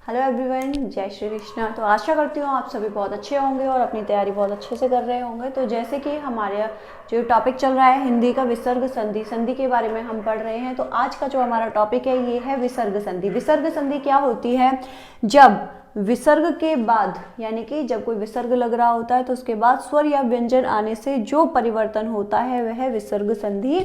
Hello everyone, जय श्री कृष्णा। तो आशा करती हूँ आप सभी बहुत अच्छे होंगे और अपनी तैयारी बहुत अच्छे से कर रहे होंगे। तो जैसे कि हमारे जो टॉपिक चल रहा है हिंदी का विसर्ग संधि, संधि के बारे में हम पढ़ रहे हैं। तो आज का जो हमारा टॉपिक है ये है विसर्ग संधि। विसर्ग संधि क्या होती है? जब विसर्ग के बाद, यानी कि जब कोई विसर्ग लग रहा होता है तो उसके बाद स्वर या व्यंजन आने से जो परिवर्तन होता है वह विसर्ग संधि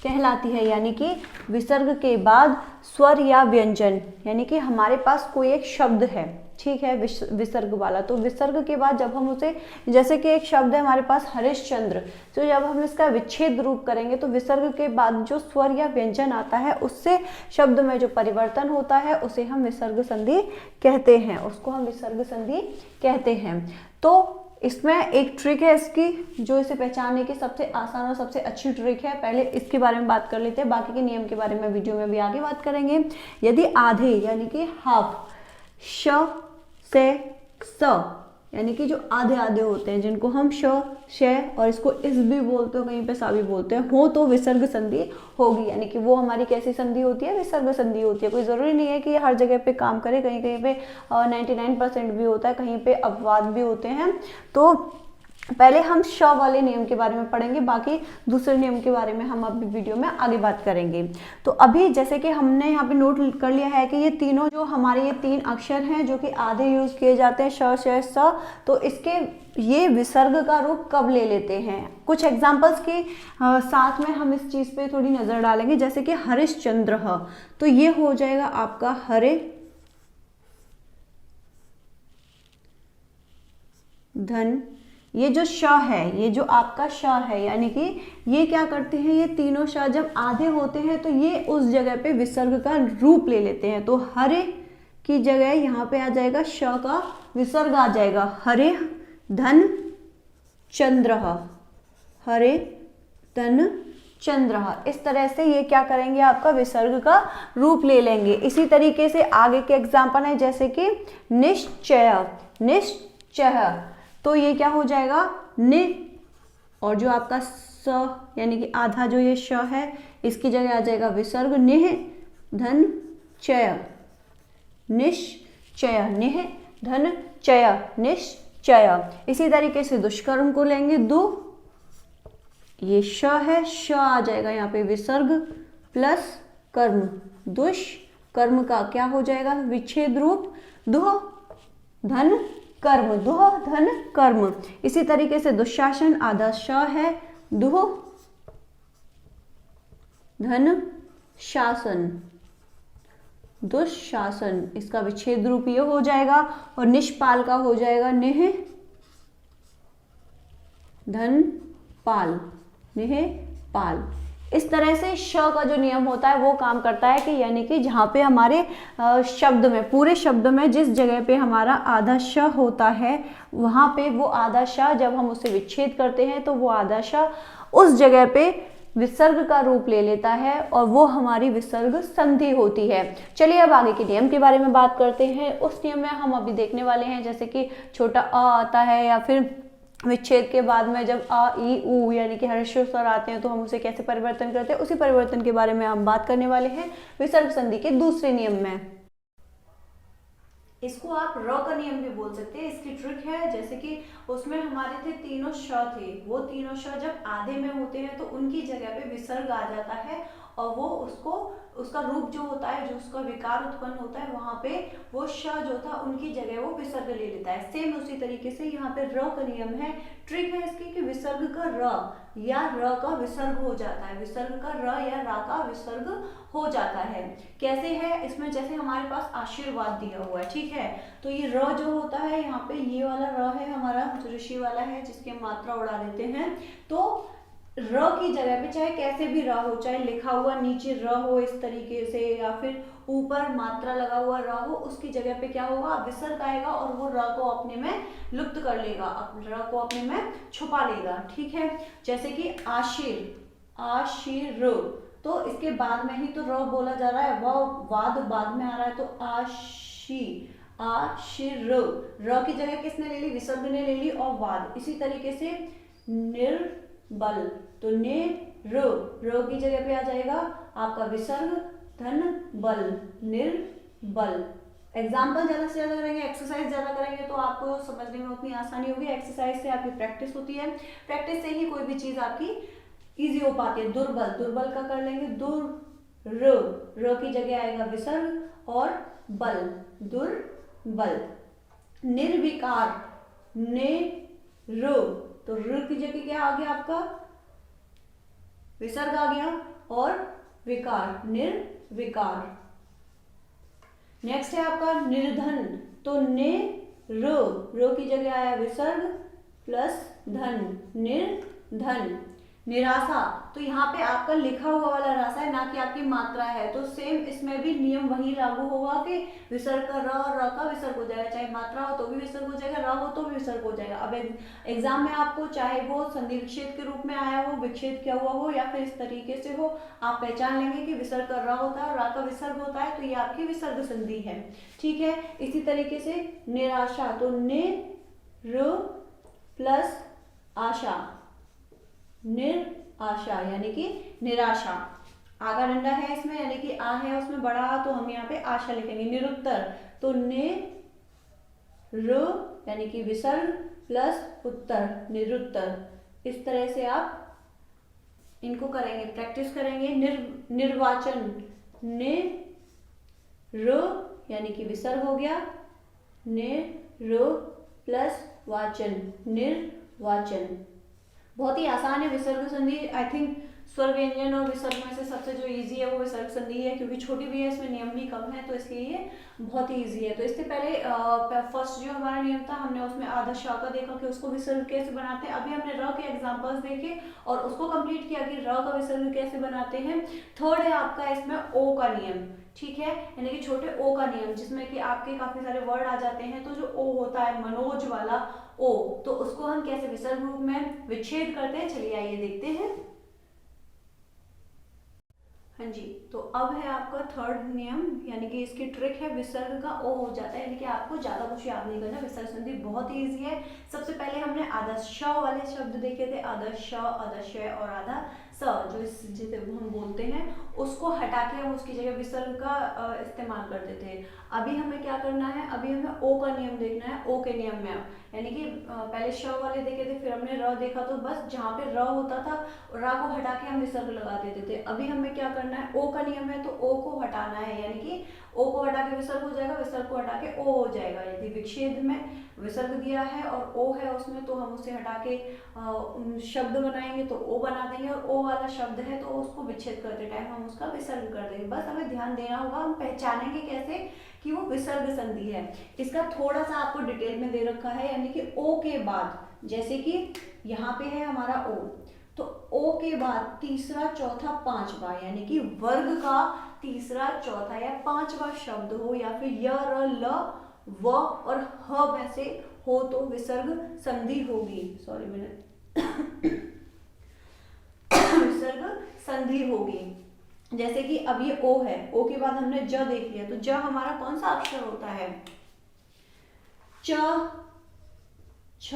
कहलाती है। यानी कि विसर्ग के बाद स्वर या व्यंजन, यानी कि हमारे पास कोई एक शब्द है, ठीक है, विसर्ग वाला। तो विसर्ग के बाद जब हम उसे, जैसे कि एक शब्द है हमारे पास हरिश्चंद्र, तो जब हम इसका विच्छेद रूप करेंगे तो विसर्ग के बाद जो स्वर या व्यंजन आता है उससे शब्द में जो परिवर्तन होता है उसे हम विसर्ग संधि कहते हैं, उसको हम विसर्ग संधि कहते हैं। तो इसमें एक ट्रिक है इसकी, जो इसे पहचानने की सबसे आसान और सबसे अच्छी ट्रिक है। पहले इसके बारे में बात कर लेते हैं, बाकी के नियम के बारे में वीडियो में भी आगे बात करेंगे। यदि आधे यानी कि हाफ, श से स, यानी कि जो आधे आधे होते हैं जिनको हम श, श और इसको इस भी बोलते हो, कहीं पे सा भी बोलते हैं, हो तो विसर्ग संधि होगी। यानी कि वो हमारी कैसी संधि होती है? विसर्ग संधि होती है। कोई जरूरी नहीं है कि हर जगह पे काम करे, कहीं कहीं पे 99% भी होता है, कहीं पे अपवाद भी होते हैं। तो पहले हम श वाले नियम के बारे में पढ़ेंगे, बाकी दूसरे नियम के बारे में हम अभी वीडियो में आगे बात करेंगे। तो अभी जैसे कि हमने यहाँ पे नोट कर लिया है कि ये तीनों जो हमारे ये तीन अक्षर हैं जो कि आधे यूज किए जाते हैं, श, श, स, तो इसके ये विसर्ग का रूप कब ले लेते हैं? कुछ एग्जाम्पल्स के साथ में हम इस चीज पे थोड़ी नजर डालेंगे। जैसे कि हरिश्चंद्र, तो ये हो जाएगा आपका हरे धन, ये जो श है, ये जो आपका श है, यानी कि ये क्या करते हैं, ये तीनों श जब आधे होते हैं तो ये उस जगह पे विसर्ग का रूप ले लेते हैं। तो हरे की जगह यहाँ पे आ जाएगा श का विसर्ग आ जाएगा, हरे धन चंद्र, हरे धन चंद्र। इस तरह से ये क्या करेंगे, आपका विसर्ग का रूप ले लेंगे। इसी तरीके से आगे के एग्जाम्पल है, जैसे कि निश्चय, निश्चय, तो ये क्या हो जाएगा, नि, और जो आपका स यानी कि आधा जो ये श है इसकी जगह आ जाएगा विसर्ग, निह धन चय, निश्चय, निह धन चय, निश्चय। इसी तरीके से दुष्कर्म को लेंगे, दु, ये श है, श आ जाएगा यहाँ पे विसर्ग प्लस कर्म, दुष्कर्म का क्या हो जाएगा, विच्छेद रूप, दुह धन कर्म, दुह धन कर्म। इसी तरीके से दुशासन, आधा श है, दुह धन शासन, दुशासन, इसका विच्छेद रूप ये हो जाएगा। और निष्पाल का हो जाएगा निह धन पाल, निह पाल। इस तरह से श का जो नियम होता है वो काम करता है कि यानी कि जहाँ पे हमारे शब्द में, पूरे शब्द में जिस जगह पे हमारा आधा श होता है वहाँ पे वो आधा श जब हम उसे विच्छेद करते हैं तो वो आधा श उस जगह पे विसर्ग का रूप ले लेता है और वो हमारी विसर्ग संधि होती है। चलिए अब आगे के नियम के बारे में बात करते हैं। उस नियम में हम अभी देखने वाले हैं, जैसे कि छोटा अ आता है या फिर विच्छेद के बाद में जब आ ई उ यानी कि हर्षों स्वर आते हैं तो हम उसे कैसे परिवर्तन करते हैं, उसी परिवर्तन के बारे में हम बात करने वाले हैं विसर्ग संधि के दूसरे नियम में। इसको आप र का नियम भी बोल सकते हैं। इसकी ट्रिक है, जैसे कि उसमें हमारे थे तीनों श थे, वो तीनों श जब आधे में होते हैं तो उनकी जगह पे विसर्ग आ जाता है और वो उसको, उसका रूप जो होता है, जो उसका विकार उत्पन्न होता है वहां पे वो श जो था उनकी जगह वो विसर्ग ले लेता है। सेम उसी तरीके से यहाँ पे र का नियम है। ट्रिक है इसकी कि विसर्ग का र या र का विसर्ग हो जाता है, विसर्ग का र या रा का विसर्ग हो जाता है। कैसे है इसमें, जैसे हमारे पास आशीर्वाद दिया हुआ है, ठीक है, तो ये र जो होता है यहाँ पे ये वाला र है हमारा जो ऋषि वाला है जिसकी मात्रा उड़ा देते हैं। तो र की जगह पे चाहे कैसे भी र हो, चाहे लिखा हुआ नीचे र हो इस तरीके से या फिर ऊपर मात्रा लगा हुआ र हो, उसकी जगह पे क्या होगा, विसर्ग आएगा और वो र को अपने में लुप्त कर लेगा, र को अपने में छुपा लेगा, ठीक है। जैसे कि आशीर, आशीर, तो इसके बाद में ही तो र बोला जा रहा है, वह वाद बाद में आ रहा है, तो आशी, आशीर, र की जगह किसने ले ली, विसर्ग ने ले ली और वाद। इसी तरीके से निर्बल, तो ने र की जगह पे आ जाएगा आपका विसर्ग धन बल, निर्बल, एग्जाम्पल ज़्यादा से ज़्यादा करेंगे, एक्सरसाइज ज़्यादा करेंगे तो आपको समझने में उतनी आसानी होगी। एक्सरसाइज से आपकी प्रैक्टिस होती है, प्रैक्टिस से ही कोई भी चीज़ आपकी इजी हो पाती है। दुर्बल, दुर्बल का कर लेंगे र की जगह आएगा विसर्ग और बल, दुर्बल। निर्विकार, ने र, तो र की जगह क्या आ गया आपका विसर्ग आ गया, और विकार, निर्विकार। नेक्स्ट है आपका निर्धन, तो ने रो की जगह आया विसर्ग प्लस धन, निर्धन। निराशा, तो यहाँ पे आपका लिखा हुआ वाला राशा है, ना कि आपकी मात्रा है, तो सेम इसमें भी नियम वही लागू होगा कि विसर्ग का र और र का विसर्ग हो जाएगा, चाहे मात्रा हो तो भी विसर्ग हो जाएगा, र हो तो भी विसर्ग हो जाएगा। अब एग्जाम में आपको चाहे वो संधि विच्छेद के रूप में आया हो, विच्छेद किया हुआ हो, या फिर इस तरीके से हो, आप पहचान लेंगे कि विसर्ग का र होता है और र का विसर्ग होता है, तो ये आपकी विसर्ग संधि है। ठीक है, इसी तरीके से निराशा, तो ने र प्लस आशा, निराशा यानी कि निराशा। आगा डंडा है इसमें, यानी कि आ है उसमें बड़ा आ, तो हम यहाँ पे आशा लिखेंगे। निरुत्तर, तो ने र यानी कि विसर्ग प्लस उत्तर, निरुत्तर। इस तरह से आप इनको करेंगे, प्रैक्टिस करेंगे। निर्वाचन, ने र यानी कि विसर्ग हो गया, ने र प्लस वाचन, निर्वाचन। बहुत ही आसान है विसर्ग संधि। आई थिंक स्वर व्यंजन और विसर्ग में से सबसे जो इजी है वो विसर्ग संधि है, क्योंकि छोटी भी है, इसमें नियम भी कम है, तो इसलिए ये बहुत ही इजी है। तो इससे पहले फर्स्ट जो हमारा नियम था, हमने उसमें आधा श का देखा कि उसको विसर्ग कैसे बनाते हैं। अभी हमने र के एग्जाम्पल्स देखे और उसको कंप्लीट किया कि र का विसर्ग कैसे बनाते हैं। थर्ड है आपका इसमें ओ का नियम, ठीक है, यानी कि छोटे ओ का नियम, जिसमें कि आपके काफी सारे वर्ड आ जाते हैं। तो जो ओ होता है मनोज वाला ओ, तो उसको हम कैसे विसर्ग रूप में विच्छेद करते हैं, चलिए आइए देखते हैं। हाँ जी, तो अब है आपका थर्ड नियम, यानी कि इसकी ट्रिक है विसर्ग का ओ हो जाता है, यानी कि आपको ज्यादा कुछ याद नहीं करना। विसर्ग संधि बहुत ही इजी है। सबसे पहले हमने आधा श वाले शब्द देखे थे, आधा श, आधा श और आधा स, जो जिसे हम बोलते हैं, उसको हटा के हम उसकी जगह विसर्ग का इस्तेमाल करते थे। अभी हमें क्या करना है, अभी हमें ओ का नियम देखना है। ओ के नियम में यानी कि पहले श वाले देखे थे, फिर हमने र देखा, तो बस जहाँ पे र होता था, र को हटा के हम विसर्ग लगा देते थे। अभी हमें क्या करना है, ओ का नियम है, तो ओ को हटाना है, यानी कि ओ को हटा के विसर्ग हो जाएगा, विसर्ग को हटा के ओ हो जाएगा। यदि विच्छेद में विसर्ग दिया है और ओ है उसमें, तो हम उसे हटा के शब्द बनाएंगे तो ओ बना देंगे, और ओ वाला शब्द है तो उसको विच्छेद करते टाइम हम उसका विसर्ग कर देंगे। बस हमें ध्यान देना होगा, हम पहचानेंगे कैसे कि वो विसर्ग संधि है। इसका थोड़ा सा आपको डिटेल में दे रखा है, यानी कि ओ के बाद, जैसे कि यहाँ पे है हमारा ओ, तो ओ के बाद तीसरा चौथा पांचवा, यानी कि वर्ग का तीसरा चौथा या पांचवा शब्द हो, या फिर य र ल व और ह में से हो, तो विसर्ग संधि होगी। सॉरी मैंने विसर्ग संधि होगी। जैसे कि अब ये ओ है, ओ के बाद हमने ज देख लिया, तो ज हमारा कौन सा अक्षर होता है, च छ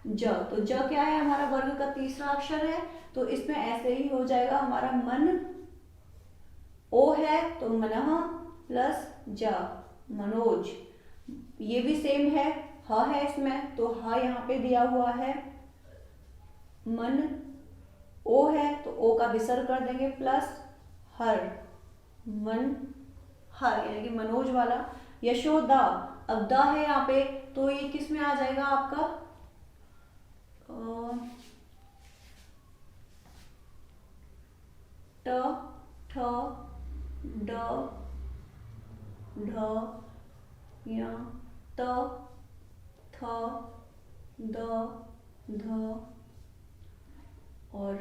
ज, तो ज क्या है, हमारा वर्ग का तीसरा अक्षर है, तो इसमें ऐसे ही हो जाएगा हमारा मन। ओ है तो मनः प्लस ज, मनोज। ये भी सेम है, ह है इसमें, तो ह यहाँ पे दिया हुआ है मन। ओ है तो ओ का विसर्ग कर देंगे प्लस हर, मन हर, यानी कि मनोज वाला। यशोदा, अब द है यहाँ पे, तो ये किस में आ जाएगा आपका, ट ठ ड ढ य त थ द ध और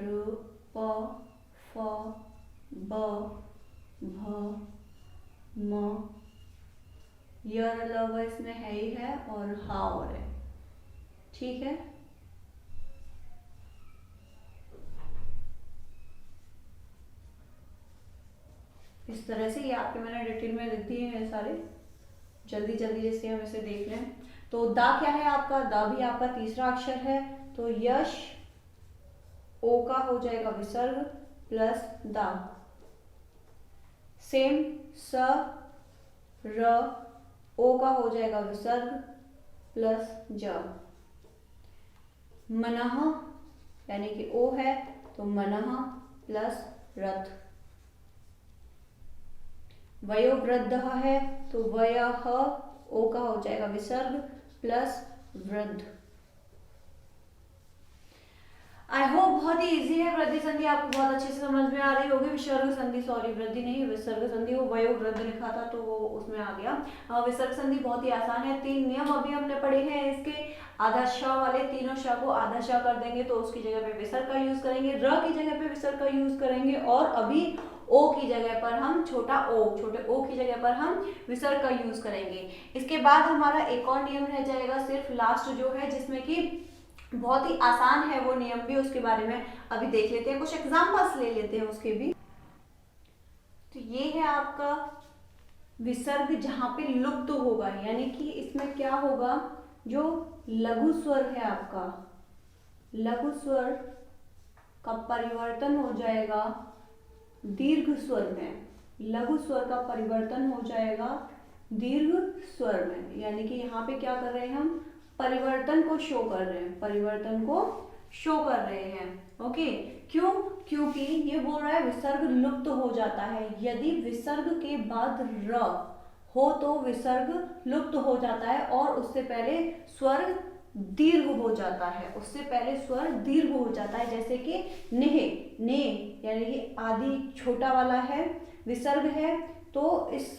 प फ ब भ म, य ल व इसमें है ही है, और हा और है, ठीक है। इस तरह से ये आपके मैंने डिटेल में लिख दिए हैं सारे, जल्दी जल्दी जैसे हम इसे देख लें। तो दा क्या है आपका, दा भी आपका तीसरा अक्षर है, तो यश ओ का हो जाएगा विसर्ग प्लस दा। सेम स र ओ का हो जाएगा विसर्ग प्लस ज। मनः यानी कि ओ है तो मनः प्लस रथ। वयोवृद्धः है तो वयः, ओ का हो जाएगा विसर्ग प्लस वृद्ध। आई होप बहुत ही इजी है। वृद्धि संधि आपको बहुत अच्छे से समझ में आ रही होगी। विसर्ग संधि, सॉरी वृद्धि नहीं विसर्ग संधि, वो वयोवृद्ध लिखा था तो वो उसमें आ गया। विसर्ग संधि बहुत ही आसान है। 3 नियम अभी हमने पढ़े हैं इसके। आधा श वाले, तीनों श को आधा श कर देंगे तो उसकी जगह पे विसर्ग का यूज करेंगे, र की जगह पे विसर्ग का यूज करेंगे, और अभी ओ की जगह पर हम छोटा ओ, छोटे ओ की जगह पर हम विसर्ग का यूज करेंगे। इसके बाद हमारा एक और नियम रह जाएगा सिर्फ लास्ट जो है, जिसमें कि बहुत ही आसान है वो नियम भी, उसके बारे में अभी देख लेते हैं, कुछ एग्जाम्पल्स ले लेते हैं उसके भी। तो ये है आपका विसर्ग जहां पे लुप्त होगा, यानी कि इसमें क्या होगा, जो लघु स्वर है आपका, लघु स्वर का परिवर्तन हो जाएगा दीर्घ स्वर में। लघु स्वर का परिवर्तन हो जाएगा दीर्घ स्वर में, यानी कि यहाँ पे क्या कर रहे हैं हम, परिवर्तन को शो कर रहे हैं, परिवर्तन को शो कर रहे हैं। ओके, क्यों? क्योंकि ये बोल रहा है विसर्ग लुप्त हो जाता है। यदि विसर्ग के बाद र हो तो विसर्ग लुप्त हो जाता है और उससे पहले स्वर दीर्घ हो जाता है, उससे पहले स्वर दीर्घ हो जाता है। जैसे कि नेह, ने यानी कि आदि छोटा वाला है, विसर्ग है, तो इस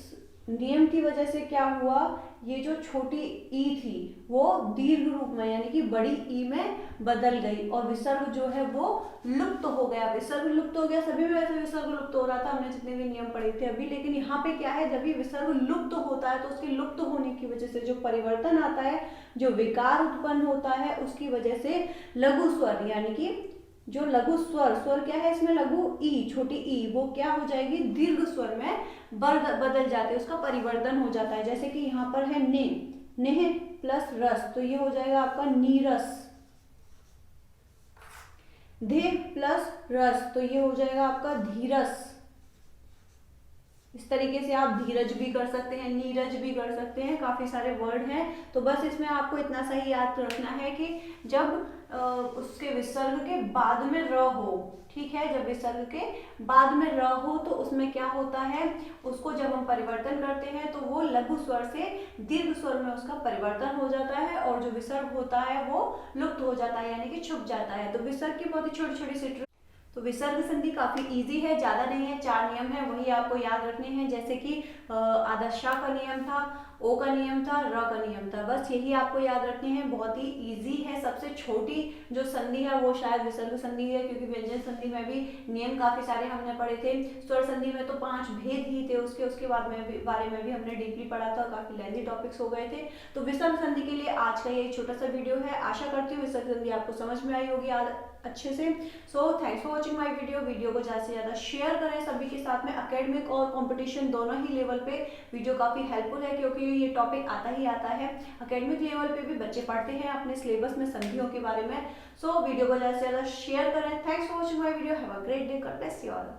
नियम की वजह से क्या हुआ, ये जो छोटी ई थी वो दीर्घ रूप में यानी कि बड़ी ई में बदल गई और विसर्ग जो है वो लुप्त हो गया। विसर्ग लुप्त हो गया, सभी में वैसे विसर्ग लुप्त हो रहा था, हमने जितने भी नियम पढ़े थे अभी, लेकिन यहाँ पे क्या है, जब भी विसर्ग लुप्त होता है तो उसके लुप्त होने की वजह से जो परिवर्तन आता है, जो विकार उत्पन्न होता है, उसकी वजह से लघु स्वर यानी कि जो लघु स्वर, स्वर क्या है इसमें, लघु ई, छोटी ई, वो क्या हो जाएगी, दीर्घ स्वर में बदल जाते हैं, उसका परिवर्तन हो जाता है। जैसे कि यहाँ पर है ने, नेह प्लस रस, तो ये हो जाएगा आपका नीरस। धे प्लस रस, तो ये हो जाएगा आपका धीरस। इस तरीके से आप धीरज भी कर सकते हैं, नीरज भी कर सकते हैं, काफी सारे वर्ड हैं। तो बस इसमें आपको इतना सा ही याद रखना है कि जब उसके विसर्ग के बाद में र हो, ठीक है, जब विसर्ग के बाद में र हो तो उसमें क्या होता है, उसको जब हम परिवर्तन करते हैं तो वो लघु स्वर से दीर्घ स्वर में उसका परिवर्तन हो जाता है और जो विसर्ग होता है वो लुप्त हो जाता है, यानी कि छुप जाता है। तो विसर्ग की बहुत ही छोटी छोटी सी, तो विसर्ग संधि काफी इजी है, ज्यादा नहीं है, 4 नियम है, वही आपको याद रखने हैं। जैसे कि आधा श का नियम था, ओ का नियम था, र का नियम था, बस यही आपको याद रखने हैं। बहुत ही इजी है। सबसे छोटी जो संधि है वो शायद विसर्ग संधि है, क्योंकि व्यंजन संधि में भी नियम काफी सारे हमने पढ़े थे। स्वर संधि में तो 5 भेद ही थे, उसके बाद में बारे में भी हमने डीपली पढ़ा था, काफी लेंथी टॉपिक्स हो गए थे। तो विसर्ग संधि के लिए आज का ये छोटा सा वीडियो है। आशा करती हूँ विसर्ग संधि आपको समझ में आई होगी अच्छे से। So thanks for watching my video को ज़्यादा से ज़्यादा शेयर करें सभी के साथ में। एकेडमिक और कंपटीशन दोनों ही लेवल पे वीडियो काफ़ी हेल्पफुल है, क्योंकि ये टॉपिक आता ही आता है। एकेडमिक लेवल पे भी बच्चे पढ़ते हैं अपने सिलेबस में संधियों के बारे में। सो वीडियो को ज़्यादा से ज़्यादा शेयर करें। Thanks for watching my video. Have a great day. God bless you all.